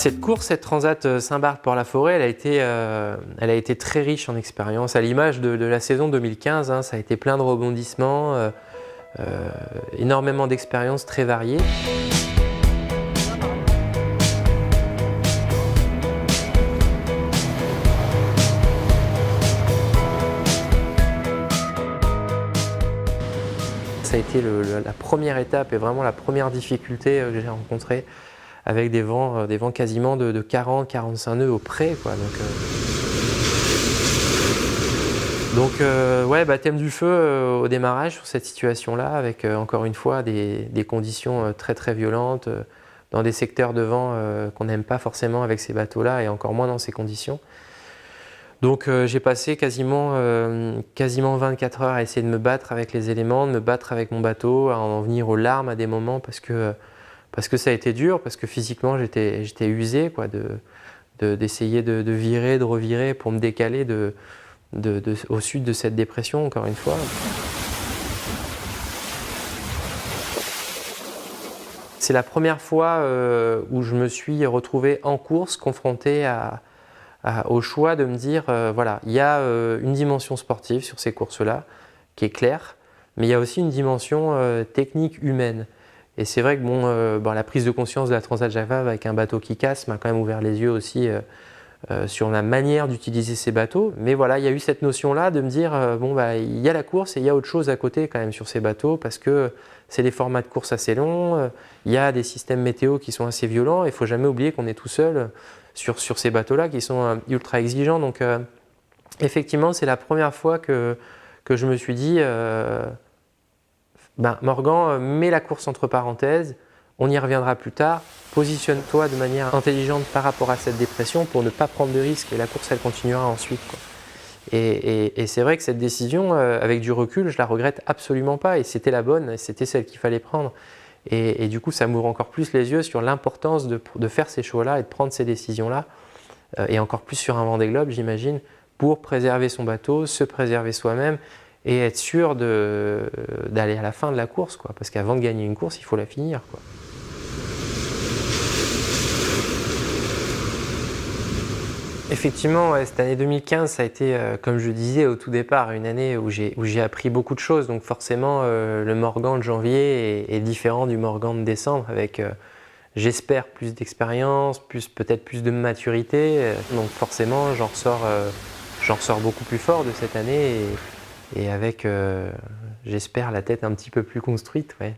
Cette course, cette Transat Saint-Barth-Port-la-Forêt, elle a été très riche en expérience. À l'image de la saison 2015, hein, ça a été plein de rebondissements, énormément d'expériences très variées. Ça a été la première étape et vraiment la première difficulté que j'ai rencontrée, avec des vents quasiment de 40-45 nœuds au près, quoi. Donc ouais, baptême du feu au démarrage sur cette situation-là, avec encore une fois des conditions très violentes, dans des secteurs de vent qu'on n'aime pas forcément avec ces bateaux-là, et encore moins dans ces conditions. Donc j'ai passé quasiment 24 heures à essayer de me battre avec les éléments, de me battre avec mon bateau, à en venir aux larmes à des moments, parce que ça a été dur, parce que physiquement j'étais usé, quoi, d'essayer de virer, de revirer pour me décaler au sud de cette dépression, encore une fois. C'est la première fois où je me suis retrouvé en course, confronté au choix de me dire, voilà, il y a une dimension sportive sur ces courses-là, qui est claire, mais il y a aussi une dimension technique, humaine. Et c'est vrai que la prise de conscience de la Transat Jacques Vabre avec un bateau qui casse m'a quand même ouvert les yeux aussi sur la manière d'utiliser ces bateaux. Mais voilà, il y a eu cette notion-là de me dire, il y a la course et il y a autre chose à côté quand même sur ces bateaux, parce que c'est des formats de course assez longs, il y a des systèmes météo qui sont assez violents, et il ne faut jamais oublier qu'on est tout seul sur ces bateaux-là qui sont ultra exigeants. Donc effectivement, c'est la première fois que je me suis dit, Morgan, mets la course entre parenthèses, on y reviendra plus tard, positionne-toi de manière intelligente par rapport à cette dépression pour ne pas prendre de risques, et la course elle continuera ensuite, quoi. Et c'est vrai que cette décision, avec du recul, je la regrette absolument pas, et c'était la bonne, et c'était celle qu'il fallait prendre. Et du coup, ça m'ouvre encore plus les yeux sur l'importance de faire ces choix-là et de prendre ces décisions-là, et encore plus sur un Vendée Globe, j'imagine, pour préserver son bateau, se préserver soi-même, et être sûr d'aller à la fin de la course, quoi. Parce qu'avant de gagner une course, il faut la finir, quoi. Effectivement, ouais, cette année 2015, ça a été, comme je disais au tout départ, une année où j'ai appris beaucoup de choses. Donc forcément, le Morgan de janvier est différent du Morgan de décembre, avec, j'espère, plus d'expérience, peut-être plus de maturité. Donc forcément, j'en ressors beaucoup plus fort de cette année, et avec, j'espère, la tête un petit peu plus construite, ouais.